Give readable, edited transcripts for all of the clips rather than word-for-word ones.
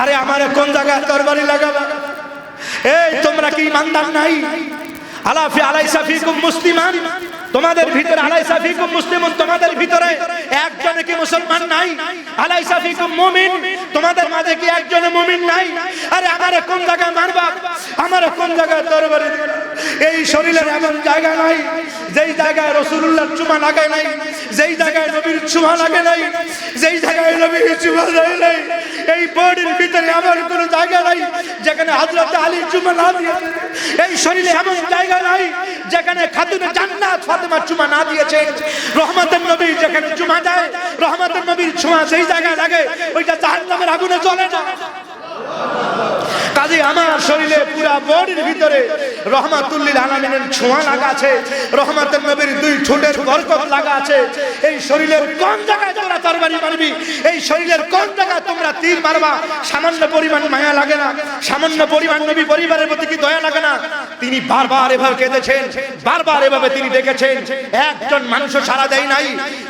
আরে আমারে কোন জায়গায় তরবারি লাগাবা? এই তোমরা কি ইমানদার নাই? আলাফি আলাইসা ফিকুম মুসলিমান, তোমাদের ভিতরে আলাইসা ফিকুম মুসলিমুন, তোমাদের ভিতরে একজন কি মুসলমান নাই? আলাইসা ফিকুম মুমিন, তোমাদের মাঝে কি একজন মুমিন নাই? আরে আমারে কোন জায়গায় মারবা? আমারে কোন জায়গায় তরবারি দিবা? এই শরীরের এমন জায়গা নাই যেই জায়গায় রাসূলুল্লাহর চুমা লাগে নাই, যেই জায়গায় নবীর চুমা লাগে নাই, যেই জায়গায় নবীর চুমা লাগে নাই। এই বডির ভিতরে আমার কোনো জায়গা নাই যেখানে হযরত আলী চুমা না দিয়েছে। এই শরীরে এমন জায়গা নাই যেখানে খাতুনে জান্নাত ফাতেমা চুমা না দিয়েছে। রহমতের নবী যেখানে চুমা দেয়, রহমতের নবীর ছোঁয়া যেই জায়গায় লাগে ওইটা জাহান্নামের আগুনে জ্বলে না। কাজে আমার শরীরে পুরা বডির ভিতরে রহমাতুল লিল আলামিনের ছোঁয়া লাগা আছে, রহমতের নবীর দুই ঠোঁটের বরকত লাগা আছে। এই শরীরের কোন জায়গায় তোমরা তরবারি মারবি? এই শরীরের কোন জায়গায় তোমরা তীর মারবা? সামান্য পরিমাণ মায়া লাগে না? সামান্য পরিমাণ নবী পরিবারের প্রতি কি দয়া লাগে না? তিনি বারবার এভাবে কেঁদেছেন, বারবার এভাবে তিনি ডেকেছেন, একজন মানুষও সাড়া দেয় নাই।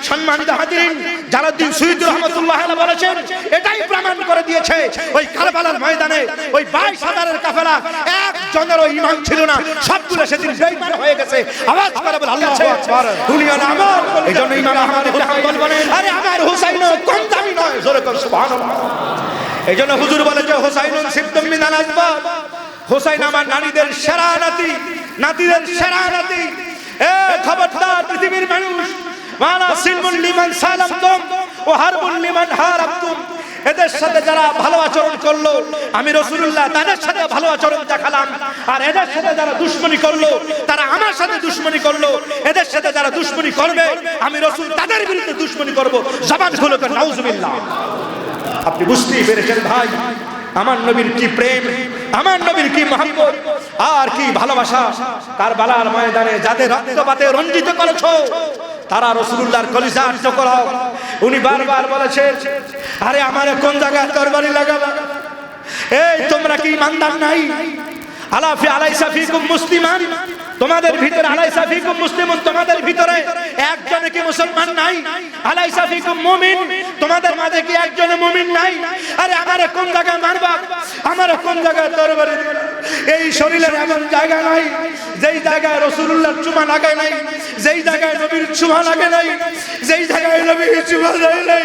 সম্মানিত হাজিরিন, জালালউদ্দিন সুয়ুতী রাহমাতুল্লাহ আলাইহি বলেছেন, এটাই প্রমাণ করে দিয়েছে ওই কারবালার ময়দানে ওই 22,000-এর কাফেলা একজনেরও ঈমান ছিল না, সবগুলো সেদিন বেঈমান হয়ে গেছে। আওয়াজ করে বল আল্লাহু আকবার। দুনিয়া না আমার, এজন্য ইমাম আহমদ ইবনে হাম্বল বলেন, আরে আমার হুসাইনও কম দামি নয়, জোরে কর সুবহানাল্লাহ। এজন্য হুজুর বলে যে হুসাইনুন সিবতুম মিনাল আসবাব, হুসাইন আমার নারীদের সেরা নাতি, নাতিদের সেরা নাতি। এ খবরদার পৃথিবীর মানুষ, ওয়ালা সিলমুল লিমান সালামতুম ওয়া হারবুল লিমান হারাবতুম। এদের সাথে যারা ভালো আচরণ করলো আমি রাসূলুল্লাহ তাদের সাথে ভালো আচরণ দেখালাম, আর এদের সাথে যারা দুশমনি করলো তারা আমার সাথে দুশমনি করলো। এদের সাথে যারা দুশমনি করবে আমি রাসূল তাদের বিরুদ্ধে দুশমনি করব। জবান খুলে কর নাউজুবিল্লাহ। আপনি বুঝতেই পেরেছেন ভাই, আমার নবীর কি প্রেম, আমার নবীর কি মহব্বত আর কি ভালোবাসা। কারবালার ময়দানে যাদের রক্তপাতে রঞ্জিত করেছো তারা রাসূলুল্লাহর কলিজার টুকরা। উনি বারবার বলেছেন, আরে আমারে কোন জায়গায় তরবারি লাগাবা? এই তোমরা কি ইমানদার নাই? আলাফি আলাইসা ফিকুম মুসলিমান, তোমাদের ভিতরে আলাইসা ফিকুম মুসলিমুন, তোমাদের ভিতরে একজন কি মুসলমান নাই? আলাইসা ফিকুম মুমিন, তোমাদের মাঝে কি একজন মুমিন নাই? আরে আমারে কোন জায়গায় মারবা? আমারে কোন জায়গায় তরবারি দিবা? এই শরীরের এমন জায়গা নাই যেই জায়গায় রাসূলুল্লাহর চুমা লাগে নাই, যেই জায়গায় নবীর চুমা লাগে নাই, যেই জায়গায় নবীর চুমা লাগে নাই।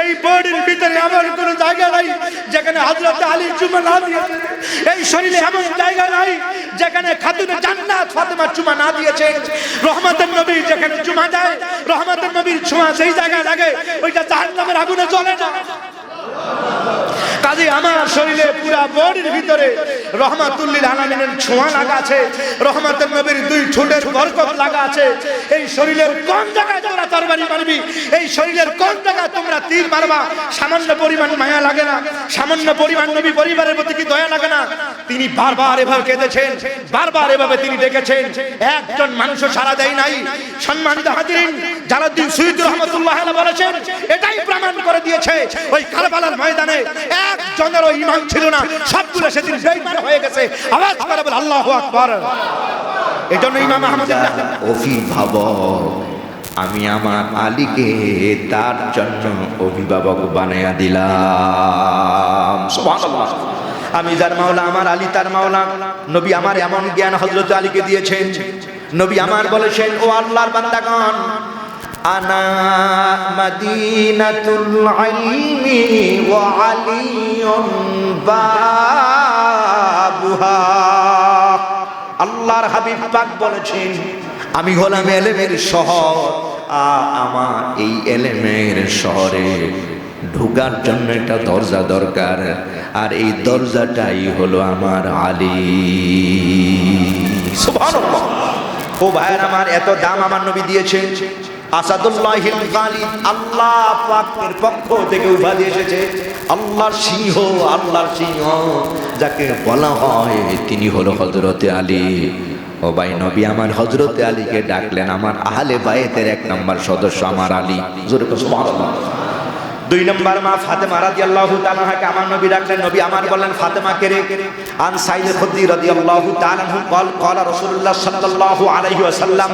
এই বডির ভিতরে আমার কোনো জায়গা নাই যেখানে হযরত আলী চুমা না দিয়েছে। এই শরীরে এমন জায়গা নাই যেখানে খাতুনে জান্নাত ফাতেমা চুমা না দিয়েছে। রহমতের নবী যেখানে চুমা দেয়, রহমতের নবীর ছোঁয়া যেই জায়গায় লাগে ওইটা জাহান্নামের আগুনে জ্বলে না। কাজে আমার শরীরে পুরা বডির ভিতরে রহমাতুল লিল আলামিনের ছোঁয়া লাগা আছে, রহমতের নবীর দুই ঠোঁটের বরকত লাগা আছে। এই শরীরের কোন জায়গায় তোমরা তরবারি মারবি? এই শরীরের কোন জায়গায় তোমরা তীর মারবা? সামান্য পরিমাণ মায়া লাগে না? সামান্য পরিমাণ নবী পরিবারের প্রতি কি দয়া লাগে না? তিনি বারবার এভাবে কেঁদেছেন, বারবার এভাবে তিনি ডেকেছেন, একজন মানুষও সাড়া দেয় নাই। সম্মানিত হাজিরিন, জালালউদ্দিন সুয়ুতী রাহমাতুল্লাহ আলাইহি বলেছেন, এটাই প্রমাণ করে দিয়েছে ওই কারবালার ময়দানে একজনেরও ঈমান ছিল না, সবগুলো সেদিন বেঈমান হয়ে গেছে। আওয়াজ করে বল আল্লাহু আকবার। এজন্য ইমাম আহমদ ইবনে হাম্বল, অভিভাবক আমি আমার আলীকে তার জন্য অভিভাবক বানায়া দিলাম। সুবহানাল্লাহ। আমি যার মাওলা আমার আলী তার মাওলা। নবী আমার এমন জ্ঞান হযরত আলীকে দিয়েছেন, নবী আমার বলেছেন, ও আল্লাহর বান্দাগণ, আনা মাদিনাতুল ইলমি ওয়া আলিয়ুন বাবুহা। আল্লাহর হাবিব পাক বলেছেন, আমি হলাম এলেমের শহর, আমার এই এলেমের শহরে ঢোকার জন্য একটা দরজা দরকার, আর এই দরজাটাই হলো আমার আলী। সুবহানাল্লাহ। ও ভাইয়ের আমার, এত দাম আমার নবী দিয়েছেন। আসাদুল্লাহিল গালিব, আল্লাহ পাকের পক্ষ থেকে উপাধি এসেছে আল্লাহর সিংহ, আল্লাহর সিংহ যাকে বলা হয় তিনি হলো হযরতে আলী। ও ভাই, নবী আমার হযরতে আলীকে ডাকলেন আমার আহলে বায়েতের 1 নম্বর সদস্য আমার আলী। জোরে বলো সুবহানাল্লাহ। দুই নম্বর মা ফাতেমা রাদিয়াল্লাহু তাআলা আনহাকে আমার নবী ডাকলেন, নবী আমার বললেন ফাতেমা কে রে? আন সাইদ খুদরি রাদিয়াল্লাহু তাআলা আনহু قال رسول الله صلى الله عليه وسلم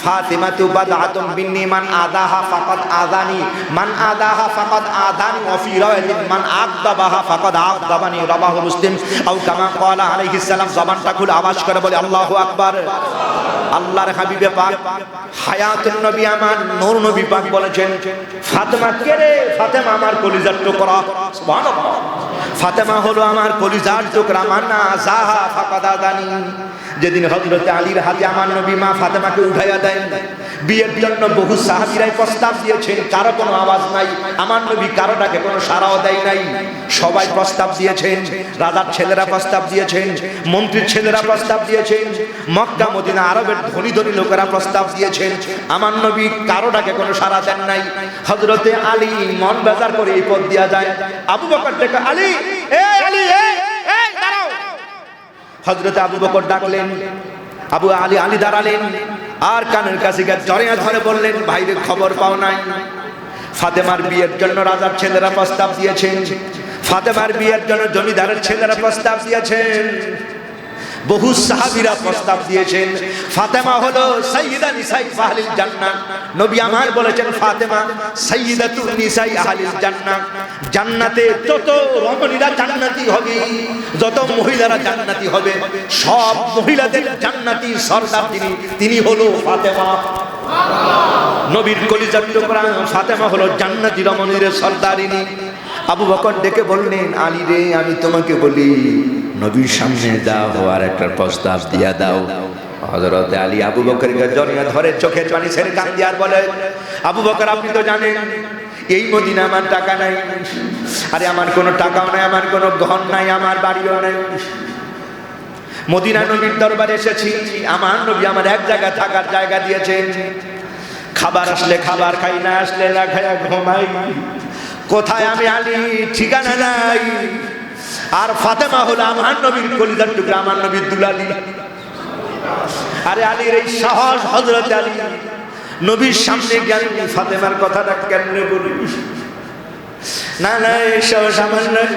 فاطمه بدعه مني من اذاها فقد اذاني من اذاها فقد اذاني وفي روايه من اغضبها فقد اغضبني رواه مسلم او كما قال عليه السلام। জবানটা খুলে আওয়াজ করে বলে আল্লাহু আকবার। আল্লাহর হাবিবে পাক হায়াতুন নবী আমার নূর নবী পাক বলেছেন ফাতেমা কে রে? ফাতেমা আমার কলিজার টুকরা। সুবহানাল্লাহ। ফাতেমা হলো আমার কলিজার টুকরা। মান্না জাহা ফাকাদাদানি। যেদিন হযরত আলীর হাতে আমার নবী মা ফাতেমাকে উঠাইয়া দেন, বিয়ের জন্য বহু সাহাবীরাই প্রস্তাব দিয়েছেন, কারো কোনো আওয়াজ নাই। আমার নবী কারোটাকে কোনো সাড়াও দেয় নাই। সবাই প্রস্তাব দিয়েছেন, রাজার ছেলেরা প্রস্তাব দিয়েছেন, মন্ত্রীর ছেলেরা প্রস্তাব দিয়েছেন, মক্কা মদিনা আরবের ধনী ধনী লোকেরা প্রস্তাব দিয়েছেন। আমার নবী কারোটাকে কোনো সাড়া দেন নাই। হযরতে আলী মন বেজার করে এই পথ দিয়া যায়। আবু বকর ডেকে আলী, এই আলী, এই দাঁড়াও। হযরতে আবু বকর ডাকলেন, আলী দাঁড়ালেন, আর কানের কাছে জড়িয়ে ধরে বললেন ভাইরে খবর পাও নাই? ফাতেমার বিয়ের জন্য রাজার ছেলেরা প্রস্তাব দিয়েছেন, ফাতেমার বিয়ের জন্য জমিদারের ছেলেরা প্রস্তাব দিয়েছেন, বহু সাহাবীরা প্রস্তাব দিয়েছেন। ফাতেমা হলো সাইয়্যিদা নিসাই আহলিল জান্নাহ। নবী আমার বলেছেন ফাতেমা সাইয়্যিদাতুন নিসাই আহলিল জান্নাহ। জান্নাতে যত রমণীরা জান্নাতি হবে, যত মহিলারা জান্নাতি হবে, সব মহিলাদের জান্নাতি সরদার তিনি হলো ফাতেমা। নবীর কলিজার টুকরা ফাতেমা হলো জান্নাতি রমণীর সরদারিনী। আবু বকর ডেকে বললেন আলী রে, আমি তোমাকে বলি নবীর সামনে দাও আর একটা প্রস্তাব দিয়া দাও। হযরত আলী আবু বকরকে জড়িয়ে ধরে চোখের পানি ছেড়ে কাঁদে আর বলে আবু বকর আপনি তো জানেন এই মদিনা আমার টাকা নাই। আরে আমার কোনো টাকাও নাই, আমার কোনো ঘর নাই, আমার বাড়িও নাই। মদিনা নবীর দরবারে এসেছি, আমার নবী আমার এক জায়গায় থাকার জায়গা দিয়েছেন। খাবার আসলে খাবার খাই, না আসলে না খাইয়া ঘুমাই। কোথায় আমি আলী ঠিকানা নাই। আর ফাতেমা হলো আমার নবীর কলিজার টুকরা, আমার নবীর দুলালি। আরে আলীর এই সাহস, হযরত আলী নবীর সামনে গেল, ফাতেমার কথাটা কেমনে বলি? না না, এই সাহস আমার নাই।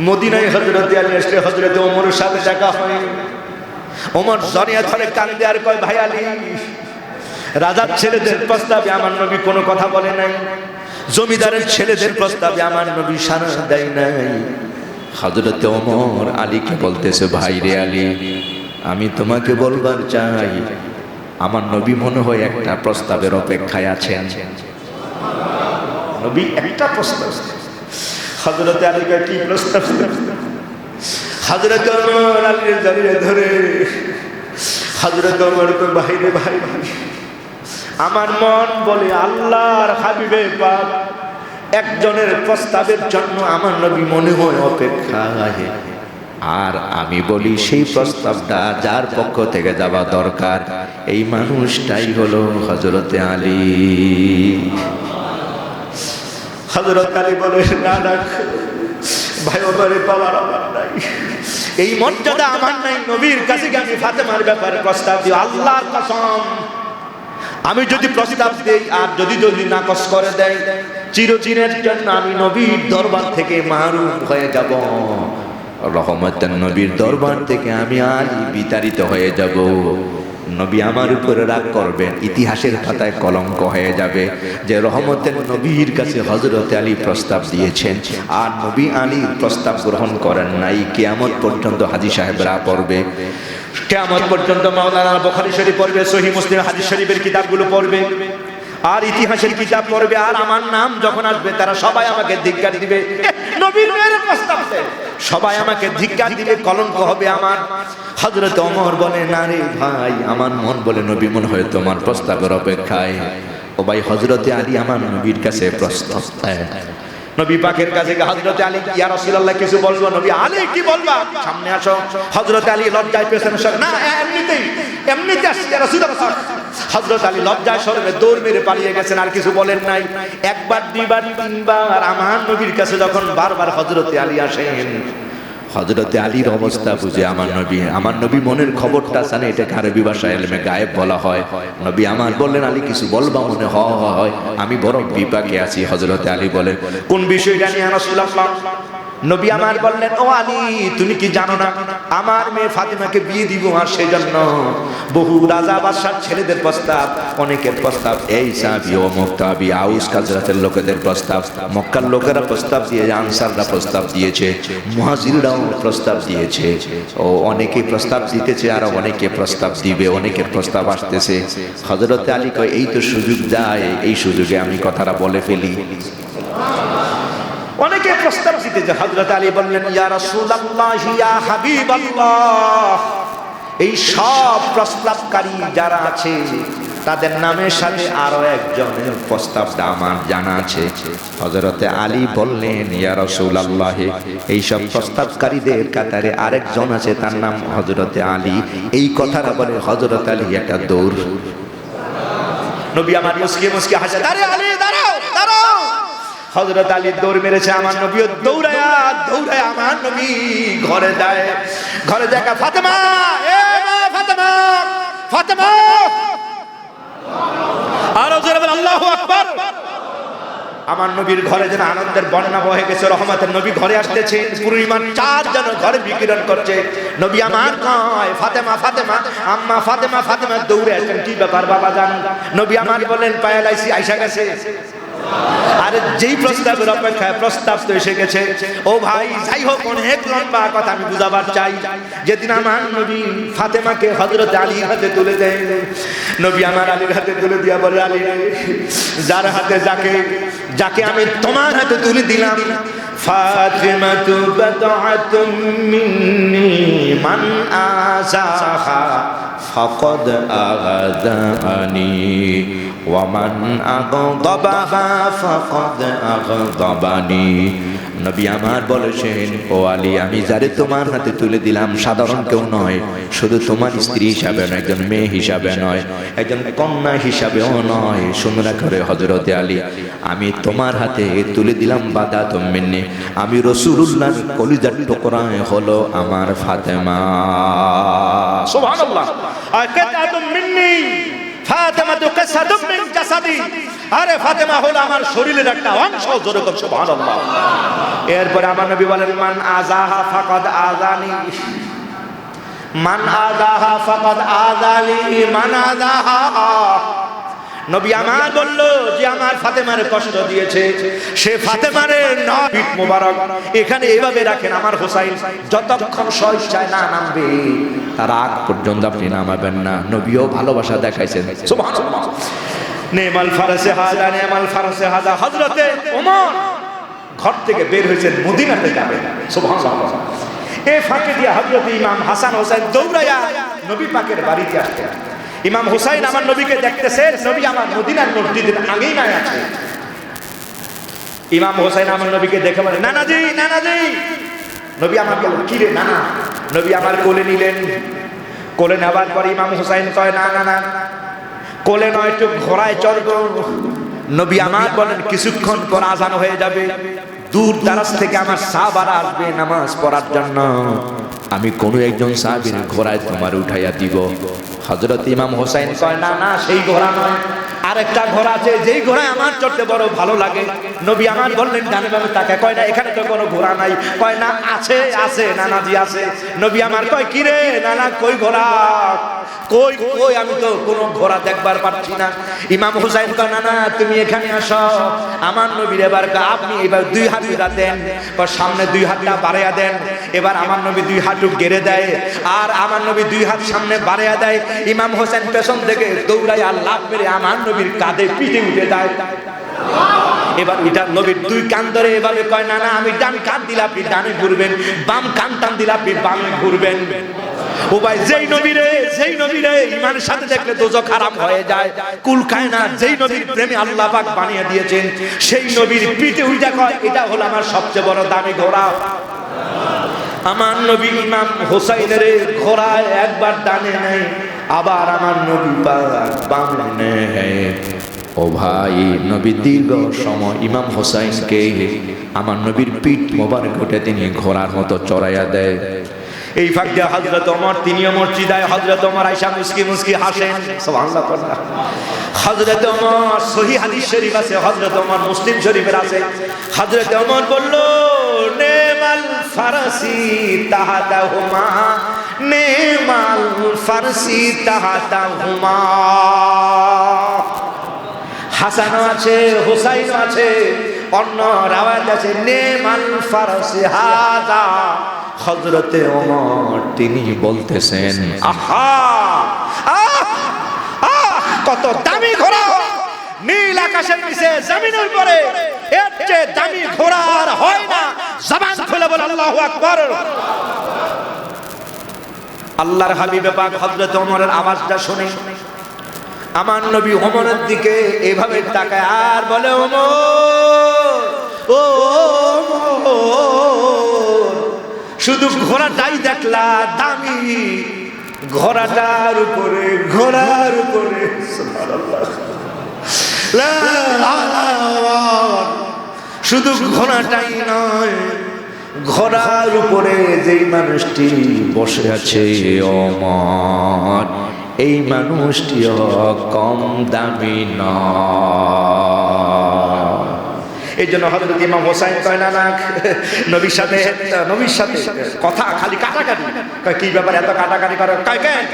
মদিনায় হযরত আলী আসলে হযরত ওমরের সাথে দেখা হয়। ওমর জড়িয়ে ধরে কান্দে আর কয় ভাই আলী, রাজার ছেলেদের প্রস্তাবে আমার নবী কোনো কথা বলে নাই, জমিদারের ছেলেদের প্রস্তাবে আমার নবী সাড়া দেয় নাই। হযরত ওমর আলীকে বলতেছে ভাই রে আলী, আমি তোমাকে বলবার চাই আমার নবী মনে হয় একটা প্রস্তাবের অপেক্ষায় আছেন। নবী একটা প্রস্তাব। হযরত আলীকে কি প্রস্তাব? হযরত ওমর আলীর জড়িয়ে ধরে হযরত ওমর কই ভাই রে ভাই, আমার মন বলে আল্লাহর হাবিবে পাক একজনের প্রস্তাবের জন্য আমার নবী মনে হয় অপেক্ষায়। আর আমি বলি সেই প্রস্তাবটা যার পক্ষ থেকে যাওয়া দরকার এই মানুষটাই হলো হযরতে আলী। হযরত আলী বলে না না ভাই, ওমরে পাওয়ার আমার নাই, এই মর্যাদা আমার নাই। নবীর কাছে আমি ফাতেমার ব্যাপারে প্রস্তাব দিই, আল্লাহর কসম আমি যদি প্রস্তাব দেই আর যদি নাকচ করে দেয়, চিরচিরের জন্য আমি নবীর দরবার থেকে মাহরুম হয়ে যাব। রহমতের নবীর দরবার থেকে আমি আজ বিতাড়িত হয়ে যাব। নবী আমার উপরে রাগ করবেন, ইতিহাসের খাতায় কলঙ্ক হয়ে যাবে যে রহমতের নবীর কাছে হযরত আলী প্রস্তাব দিয়েছেন আর নবী আলীর প্রস্তাব গ্রহণ করেন নাই। কিয়ামত পর্যন্ত হাজী সাহেবরা পড়বে, কিয়ামত পর্যন্ত মাওলানা বুখারী শরীফ পড়বে, সহিহ মুসলিম হাদিস শরীফের কিতাবগুলো পড়বে, আর ইতিহাসের কিতাব পড়বে। আর আমার নাম যখন আসবে তারা সবাই আমাকে ধিক্কার দিবে, নবীর মেয়ের প্রস্তাব দেয়, সবাই আমাকে ধিক্কার দিবে, কলঙ্ক হবে আমার। হযরত ওমর বলে না রে ভাই, আমার মন বলে নবী মনে হয় তোমার প্রস্তাবের অপেক্ষায়। ও ভাই, হযরতে আলী আমার নবীর কাছে প্রস্তাব দেয়। নবী পাকের কাছে হযরত আলী, ইয়া রাসূলুল্লাহ কিছু বলবো? নবী, আলী কি বলবা? সামনে আসো। হযরত আলী লজ্জায় পেছনে সরে, না এমনিতে আসছে ইয়া রাসূলুল্লাহ। হযরত আলী লজ্জায় সরে দৌড় মেরে পালিয়ে গেছেন, আর কিছু বলেন নাই। একবার দুইবার তিনবার আমার নবীর কাছে যখন বারবার হযরত আলী আসেন, হযরতে আলীর অবস্থা বুঝে আমার নবী মনের খবরটা জানে, এটাকে আরবি ভাষায় ইলমে গায়েব বলা হয়। নবী আমার বললেন, আলী কিছু বলবা মনে হয়? আমি বড় বিপাকে আছি। হযরতে আলী বলেন, কোন বিষয়টা নিয়ে রাসূলুল্লাহ? নবী আমার বললেন, ও আলী, তুমি কি জানো না আমার মেয়ে ফাতেমাকে বিয়ে দিব, আর সেই জন্য বহু রাজা বাদশার ছেলেদের প্রস্তাব, অনেকের প্রস্তাব, এই সাহাবী ও মুক্তাবি আউস কাজরাতের লোকেদের প্রস্তাব, মক্কার লোকেরা প্রস্তাব দিয়েছে, আনসাররা প্রস্তাব দিয়েছে, মুহাজিররাও প্রস্তাব দিয়েছে, ও অনেকে প্রস্তাব দিতেছে, আর অনেকে প্রস্তাব দিবে, অনেকের প্রস্তাব আসতেছে। হযরতে আলী কয়, এই তো সুযোগ যায়, এই সুযোগে আমি কথাটা বলে ফেলি। অনেকে প্রস্তাব দিতেছে। হযরত আলী বললেন, ইয়া রাসূলুল্লাহ, ইয়া হাবিবাল্লাহ, এই সব প্রস্তাবকারী যারা আছে তাদের নামের সাথে আরো একজনের প্রস্তাবটা আমার জানা আছে। হযরতে আলী বললেন, ইয়া রাসূলুল্লাহ, এই সব প্রস্তাবকারীদের কাতারে আরেকজন আছে, তার নাম হযরতে আলী। এই কথাটা বলে হযরত আলী একটা দৌড়। নবী আমার মুস্কি মুস্কি হাসে, আরে আলী দাঁড়াও দাঁড়াও। হযরত আলী দৌড় মেরেছে, আমার নবীও দৌড়ায়া আমার নবী ঘরে যায়। ঘরে দেখা ফাতেমা, এ মা ফাতেমা, ফাতেমা, আর জোরে বল আল্লাহু আকবার। আমার নবীর ঘরে যেন আনন্দের বন্যা বহে গেছে। রহমতের নবী ঘরে আসতেছে, পূর্ণিমার চাঁদ যেন ঘরে বিকিরণ করছে। নবী আমার কয়, ফাতেমা ফাতেমা, আম্মা ফাতেমা, ফাতেমা দৌড়ে আসেন, কি ব্যাপার বাবা জান? নবী আমার বলেন, পায়ালাইছি আইসা গেছে। আরে যেই প্রস্তাবের অপেক্ষায়, প্রস্তাব তো এসে গেছে। ও ভাই, যাই হোক, অনেক লম্বা কথা আমি বুঝাবার চাই। যেদিন আমার নবী ফাতেমাকে হযরত আলীর হাতে তুলে দেয়, নবী আমার আলীর হাতে তুলে দিয়া বলে, আলী, যার হাতে যাকে আমি তোমার হাতে তুলে দিলাম, ফাতিমাতু বাদআতুম মিন্নি মান আযাহা ফাকাদ আগাদানি ওয়া মান আগদাবাহা ফাকাদ আগদাবানি। নবী আমার বলেছেন, ও আলী, আমি যারে তোমার হাতে তুলে দিলাম সাধারণ কেউ নয়, শুধু তোমার স্ত্রী হিসাবে নয়, একজন মেয়ে হিসাবে নয়, একজন কন্যা হিসাবেও নয়। শুনে করে হযরতে আলী, আমি তোমার হাতে তুলে দিলাম বাদাতুম মিন্নি, আমি রাসূলুল্লাহর কলিজার টুকরা হলো আমার ফাতেমা। সুবহানাল্লাহ। আকাতাতুম মিন্নি ফাতেমাতু কাসাদুম মিন জাসাদি, আরে ফাতেমা হলো আমার শরীরের একটা অংশ। জোরে বল সুবহানাল্লাহ। এরপরে আমার নবী বলেন, মান আযাহা ফাকাদ আযানি, মান আযাহা ফাকাদ আযানি, মান আযাহা। নবী আমার বলল, যে আমার ফাতেমার কষ্ট দিয়েছে, সে ফাতেমার পিঠ মোবারক এখানে এইভাবে রাখেন, আমার হোসাইন যতক্ষণ স্বেচ্ছায় না নামবে তার আগ পর্যন্ত আপনি নামাবেন না। নবীও ভালোবাসা দেখাইছেন। সুবহানাল্লাহ। নেমাল ফারাসে হাজা, নেমাল ফারাসে হাজা। হযরতে ওমর ঘর থেকে বের হয়েছেন, মদিনাতে যাবেন। সুবহানাল্লাহ। এই ফাঁকে দিয়ে হযরত ইমাম হাসান হোসেন দৌড়ায়া নবী পাকের বাড়িতে আসতেন। ইমাম হুসাইন আমার নবীকে দেখতেছেন, নবী আমার মদিনার মসজিদের আঙিনায় আছে। ইমাম হুসাইন আমার নবীকে দেখে বলে, নানাজি নানাজি। নবী আমার বলেন, কি রে নানা? নবী আমার কোলে নিলেন। কোলে নেওয়ার পর ইমাম হুসাইন কয়, না না না, কোলে নয়, একটু ঘোড়ায় চড়ব। নবী আমার বলেন, কিছুক্ষণ পর আজান হয়ে যাবে, দূর দারাজ থেকে আমার সাহাবারা আসবে নামাজ পড়ার জন্য, আমি কোনো একজন সাহাবীর ঘোড়ায় তোমার উঠাইয়া দিব। হযরত ইমাম হোসেন কয়, না না, সেই ঘোড়া নয়, আরেকটা ঘোড়া আছে, যেই ঘোড়ায় আমার চড়তে বড় ভালো লাগে। নবী আমার বললেন, ডানে বামে তাকে। কয় না, এখানে তো কোনো ঘোড়া নাই। কয় না, আছে আছে নানাজি আছে। নবী আমার কয়, কি রে নানা, কই ঘোড়া? কই কই, আমি তো কোনো ঘোড়া দেখবার পাচ্ছি না। ইমাম হুসাইন কয়, না না, তুমি এখানে আসো। আমার নবীর এবার আপনি এবার দুই হাত দেন, সামনে দুই হাতটা বাড়াইয়া দেন। এবার আমার নবী দুই হাঁটু গেড়ে দেয়, আর আমার নবী দুই হাত সামনে বাড়াইয়া দেয়। ইমাম হোসেন পেছন থেকে দৌড়াইয়া লাফ মেরে আমার নবীর কাঁধে পিঠে উঠে যায়। এবার এটা নবীর দুই কান ধরে এভাবে কয়, না না, আমি ডান কান দিলে আপনি ডানে ঘুরবেন, বাম কান টান দিলে আপনি বামে ঘুরবেন। ও ভাই, যেই নবীরে ইমানের সাথে দেখলে দোজখ হারাম হয়ে যায়, কুল খায় না। যেই নবীর প্রেমে আল্লাহ পাক বানিয়ে দিয়েছেন, সেই নবীর পিঠে উঠে কয়, এটা হলো আমার সবচেয়ে বড় দামি ঘোড়া। আমার নবী ইমাম হোসাইনের ঘোড়ায় একবার ডানে নেয়, আবার আমার নবী বামে নেয়। ও ভাই, নবী দীর্ঘ সময় ইমাম হোসাইনকে আমার নবীর পিঠ মোবারক উঠে তিনি ঘোড়ার মতো চড়াইয়া দেয়। এই ফাঁক দিয়ে হযরত ওমর তিনিও মসজিদায়, হযরত ওমর আয়েশা মুস্কি মুস্কি হাসেন। সুবহানাল্লাহ। হযরত ওমর সহিহ হাদিস শরীফ আছে, হযরত ওমর মুসলিম শরীফের আছে। হযরত ওমর বলল, নেমাল ফারসি তাহাতাহুমা, নেমাল ফারসি তাহাতাহুমা। হাসানও আছে, হুসাইনও আছে, অন্য রাওয়ায়াত আছে নেমাল ফারসি হাযা। হযরতে ওমর তিনি বলতেছেন, আহা কত দামি ঘোড়া, নীল আকাশের নিচে জমিনের উপরে এর চেয়ে দামি ঘোড়া আর হয় না। জবান খুলে বল আল্লাহু আকবার। আল্লাহর হাবিবে পাক হযরত ওমরের আওয়াজটা শুনে আমার নবী ওমরের দিকে এভাবে তাকায় আর বলে, ওমর ও ওমর, শুধু ঘোড়াটাই দেখলা দামি, ঘোড়াটার উপরে, ঘোড়ার উপরে সুবহানাল্লাহ, লা ইলাহা, শুধু ঘোড়াটাই নয়, ঘোড়ার উপরে যেই মানুষটি বসে আছে ওমর, এই মানুষটিও কম দামি নয়। এই জন্য হযরত ইমাম হোসাইন কয় না, নবীর সাথে কথা খালি কাটাকাটি। কয় কি ব্যাপার এত কাটাকাটি করে? কয় কেন?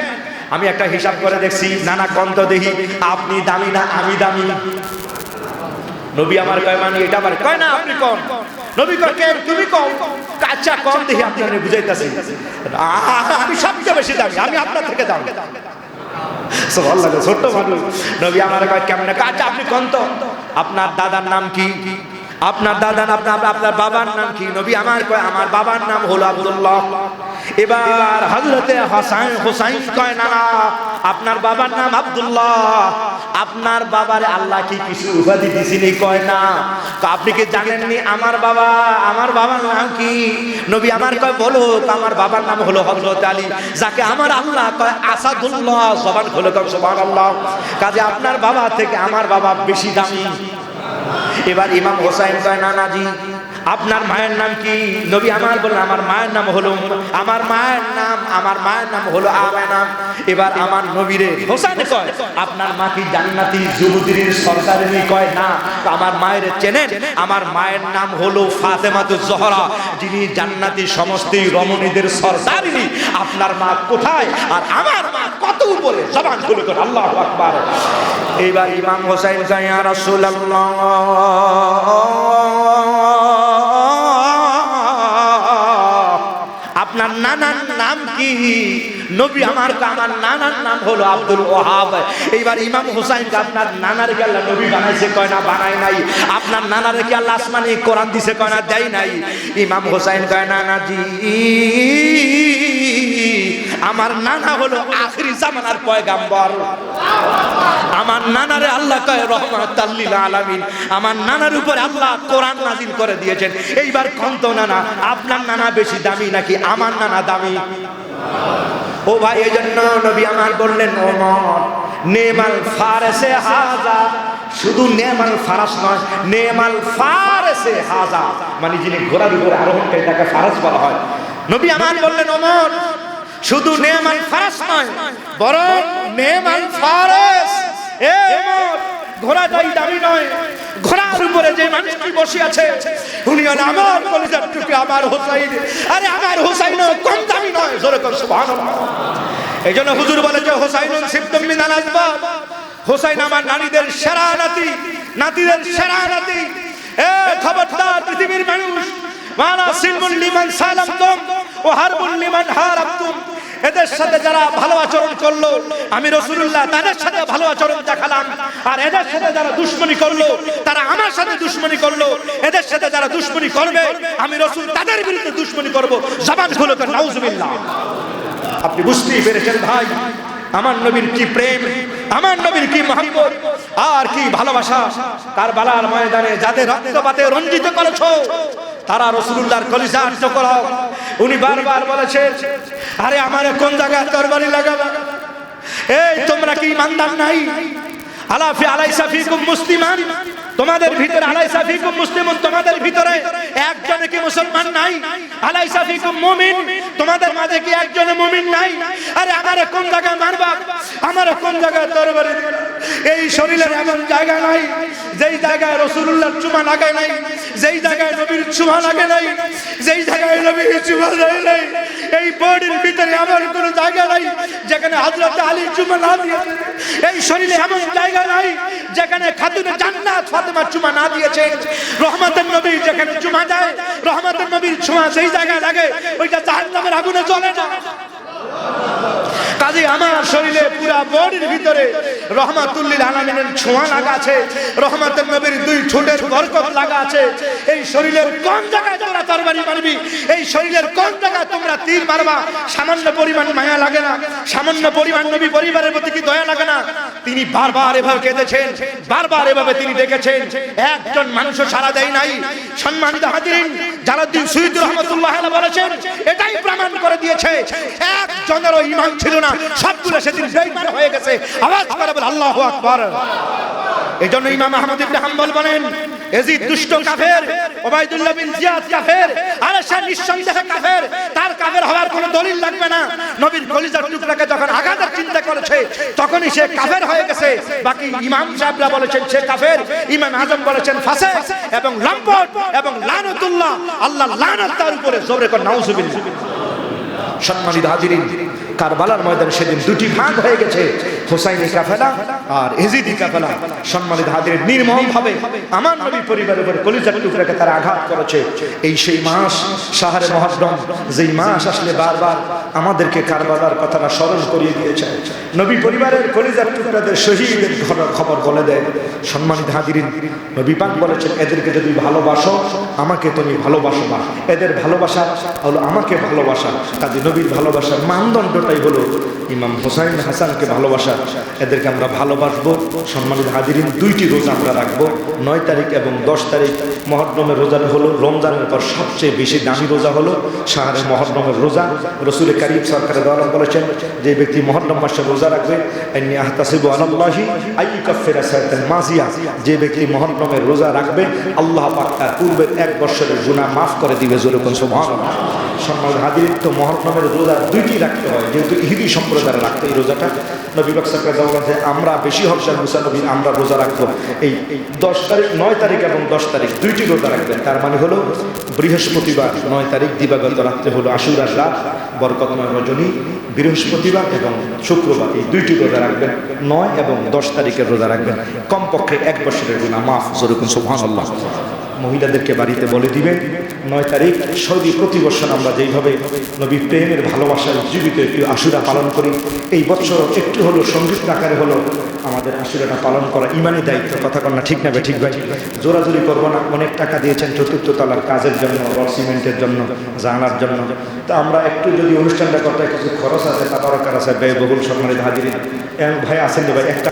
আমি একটা হিসাব করে দেখছি, নানা কন্ত দেখি আপনি দামি না আমি দামি। নবী আমার কয় মানে এটা আমার কয় না আপনি কম। নবী কয় কেন তুমি কম? আচ্ছা কম দেখি আপনাকে বুঝাইতাছি, আমি সবচেয়ে বেশি দামি, আমি আপনার থেকে দামি। সুবহানাল্লাহ, ছোট্ট মানুষ। নবী আমার কয় কেমনে? আচ্ছা আপনি কোন তো, আপনার দাদার নাম কি? আপনার দাদা আপনার বাবার নাম কি? নবী আমার কয় আমার বাবার নাম হলো আব্দুল্লাহ। এবার হযরতে হোসাইন কয় না, আপনার বাবার নাম আব্দুল্লাহ। আপনার বাবার আল্লাহ কি কিছু উপাধি দিছিনি? কয় না। আপনি কি জানেননি আমার বাবার নাম কি? নবী আমার কয় বলো। আমার বাবার নাম হলো হযরত আলী, যাকে আমার আল্লাহ কয় আসাদুল্লাহ। জবান খুলে কয় সুবহানাল্লাহ। কাজে আপনার বাবা থেকে আমার বাবা বেশি দামি। এবার ইমাম হোসাইন কয় নানাজি আপনার মায়ের নাম কি? নবী আমার বললেন আমার মায়ের নাম হলো আমেনা। এবার আমার নবীরে হোসেন কয় আপনার মা কি জান্নাতি যুবতীর সরদারিনী? কয় না। আমার মায়ের চেনেন? আমার মায়ের নাম হলো ফাতেমাতুজ জোহরা, যিনি জান্নাতি সমস্ত রমণীদের সরদারিনী। আপনার মা কোথায় আর আমার মা কত উপরে? জবান খুলে কর আল্লাহু আকবার। এবার ইমাম হোসেন কয় ইয়া রাসূলুল্লাহ, আপনার নানার নাম কি? নবী আমার নানার নাম হলো আব্দুল ওয়াহাব। এইবার ইমাম হোসাইন আপনার নানার কি আল্লাহ নবী বানাইছে? কয় না বানাই নাই। আপনার নানার কি আল্লাহ আসমানে কোরআন দিছে? কয় না দেয় নাই। ইমাম হোসাইন কয় নানাজি আমার নানা হলো আখিরি জামানার পয়গাম্বর। আমার নানারে আল্লাহ কয় রহমাতাল লিল আলামিন। আমার নানার উপরে আল্লাহ কোরআন নাযিল করে দিয়েছেন। এইবার কন্ত নানা আপনার নানা বেশি দামি নাকি আমার নানা দামি? ও ভাই, এই জন্য নবী আমার বললেন ওমর নেমাল ফারসে হাজা। শুধু নেমাল ফারাস নয়, নেমাল ফারসে হাজা, মানে যিনি ঘোড়ার উপরে আরোহণকারী তাকে ফারাস বলা হয়। নবী আমার বললেন ওমর শুধু নেমাল ফারাস নয়, বরং নেমাল ফারস। এ ওমর, ঘোড়াটাই দামি নয়, ঘোড়ার উপরে যে মানুষটি বসে আছে উনি হলেন আমার কলিজার টুকরা, আমার হোসাইন। আরে আমার হোসাইনও কম দামি নয়। জোরে কর সুবহানাল্লাহ। এই জন্য হুজুর বলে যে হোসাইনুন সিবতুম মিনাল আসবাব, হোসাইন আমার নারীদের সেরা নাতি, নাতিদের সেরা নাতি। এ খবরদার পৃথিবীর মানুষ, মালা সিলমুল লিমান সালামতুম ওয়া হারবুল লিমান হারাবতুম। এদের সাথে যারা ভালো আচরণ করলো আমি রাসূলুল্লাহ তাদের সাথে ভালো আচরণ দেখালাম, আর এদের সাথে যারা দুশমনি করলো তারা আমার সাথে দুশমনি করলো। এদের সাথে যারা দুশমনি করবে আমি রাসূল তাদের বিরুদ্ধে দুশমনি করব। জবান খুলে কর নাউজুবিল্লাহ। আপনি বুঝতেই পেরেছেন ভাই আমার নবীর কি প্রেম, আমার নবীর কি মহব্বত আর কি ভালোবাসা। কারবালার ময়দানে যাদের রক্তপাতে রঞ্জিত করেছো তারা রাসূলুল্লাহর কলিজার টুকরা। উনি বারবার বলেছেন আরে আমারে কোন জায়গায় তরবারি লাগাবে? এই তোমরা কি ইমানদার নাই? আলাফি আলাইসা ফিকুম মুসলিমান, তোমাদের ভিতরে আলাইসা ফিকুম মুসলিমুন, তোমাদের ভিতরে একজন কি মুসলমান নাই? আলাইসা ফিকুম মুমিন, তোমাদের মাঝে কি একজন মুমিন নাই? আরে আমারে কোন জায়গায় মারবা, আমারে কোন জায়গায় তরবারি দিবা? এই শরীরের এমন জায়গা নাই যেই জায়গায় রাসূলুল্লাহর চুমা লাগে নাই, যেই জায়গায় নবীর চুমা লাগে নাই, যেই জায়গায় নবীর চুমা লাগে নাই। এই বডির ভিতরে এমন কোন জায়গা নাই যেখানে হযরত আলী চুমা না দিয়েছে। এই শরীরে এমন জায়গা নাই যেখানে খাতুনে জান্নাত ফাতেমা চুমা না দিয়েছে। রহমতের নবী যেখানে চুমা দেয়, রহমতের নবীর ছোঁয়া সেই জায়গায় লাগে, ওইটা জাহান্নামের আগুনে জ্বলে না। কাজে আমার শরীরে পুরা বডির ভিতরে রহমাতুল লিল আলামিনের ছোঁয়া লাগা আছে, রহমতের নবীর দুই ঠোঁটের বরকত লাগা আছে। এই শরীরের কোন জায়গায় তোমরা তরবারি মারবি, এই শরীরের কোন জায়গায় তোমরা তীর মারবা, সামান্য পরিমাণ মায়া লাগে না? সামান্য পরিমাণ নবী পরিবারের প্রতি কি দয়া লাগে না? তিনি বারবার এভাবে কেঁদেছেন, বারবার এভাবে তিনি ডেকেছেন, একজন মানুষও সাড়া দেয় নাই। সম্মানিত হাজিরিন, জালালউদ্দিন সুয়ুতী রাহমাতুল্লাহ আলাইহি বলেছেন, এটাই প্রমাণ করে দিয়েছে একজনেরও ঈমান ছিল না, সবগুলো সেদিন বেঈমান হয়ে গেছে। আওয়াজ করে বল আল্লাহু আকবার। এইজন্য ইমাম আহমদ ইবনে হাম্বল বলেন, ইয়াজিদ দুষ্ট কাফের, উবাইদুল্লাহ বিন জিয়াদ কাফের, আর সে নিঃসন্দেহে কাফের, তার কাফের হওয়ার কোনো দলিল লাগবে না। নবীর কলিজার টুকরাকে যখন আঘাতের চিন্তা করেছে তখনই সে কাফের হয়ে গেছে। বাকি ইমাম সাহেবরা বলেছেন সে কাফের, ইমাম আজম বলেছেন ফাসিক এবং লম্পট এবং লানাতুল্লাহ, আল্লাহ লানাত তার উপরে। জোরে করে নাউজুবিল্লাহ। সম্মানিত হাজিরিন, কারবালার ময়দানে সেদিন দুটি ভাগ হয়ে গেছে, হুসাইনি কাফেলা আর ইজিদি কাফেলা। সম্মানিত হাজিরিন, নির্মমভাবে আমার নবী পরিবারের উপর কলিজার টুকরাকে তারা আঘাত করেছে। এই সেই মাস শাহরে মুহররম, যেই মাস আসলে বারবার আমাদেরকে কারবালার কথাটা স্মরণ করিয়ে দিয়েছে। নবী পরিবারের কলিজার টুকরাদের শহীদের খবর বলে দেয়। সম্মানিত হাজিরিন, নবী পাক বলেছেন, এদেরকে যদি ভালোবাসো আমাকে তুমি ভালোবাসবা, এদের ভালোবাসা হলো আমাকে ভালোবাসা। কাজে নবীর ভালোবাসার মানদণ্ডটাই হলো ইমাম হোসাইন হাসানকে ভালোবাসা। এদেরকে আমরা ভালোবাসবো। সম্মানিত হাজিরিন, দুইটি রোজা আমরা রাখবো, 9 তারিখ এবং 10 তারিখ। মুহররমের রোজা হলো রমজানের পর সবচেয়ে বেশি দামি রোজা হলো শাহরে মুহররমের রোজা। রাসূল কারীম সরকারে দোয়া বলেছেন, যে ব্যক্তি মুহররম মাসে রোজা রাখবে, আইনি আহতাসিবু আলাল্লাহি আইয়ুকাফিরা সানাতাল মাজিয়া, যে ব্যক্তি মুহররমের রোজা রাখবে আল্লাহ পাক তার পূর্বের 1 বছরের গুনাহ মাফ করে দিবে। জোরে কোন সুবহানাল্লাহ। সম্মানিত হাজিরিন, তো মুহররমের রোজা দুইটি রাখতে হয়, যেহেতু ইহুদি সম্প্রদায় রাখতে এই রোজাটা। নবী পাক সাল্লাল্লাহু আলাইহি ওয়াসাল্লাম আমরা বেশি হকদার মুসানবী আমরা রোজা রাখবো এই 10 তারিখ, 9 তারিখ এবং 10 তারিখ দুইটি রোজা রাখবেন। তার মানে হলো বৃহস্পতিবার 9 তারিখ দিবাগত রাত্রে হলো আশুরার রাত, বরকতময় রজনী, বৃহস্পতিবার এবং শুক্রবার এই দুইটি রোজা রাখবেন। 9 এবং 10 তারিখের রোজা রাখবেন, কমপক্ষে 1 বছরের গুনাহ মাফ। যেরকম সুবহানাল্লাহ। মহিলাদেরকে বাড়িতে বলে দিবেন 9 তারিখ সৌদি প্রতি বছর আমরা যেইভাবে নবী প্রেমের ভালোবাসার জীবিত একটি আশুরা পালন করি, এই বছর একটু হলো সংযুক্ত আকারে হলো আমাদের আশুরাটা পালন করা ইমানি দায়িত্ব। কথা কন না, ঠিক না ঠিক ভাই? জোরাজোরি করবো না। অনেক টাকা দিয়েছেন 4th তলার কাজের জন্য, রড সিমেন্টের জন্য, জানালার জন্য। তা আমরা একটু যদি অনুষ্ঠানটা করতে কিছু খরচ আছে, তাবারকার আছে, ব্যয়বহুল। সম্মানিত হাজিরিন, ভাই আসেন ভাই একটা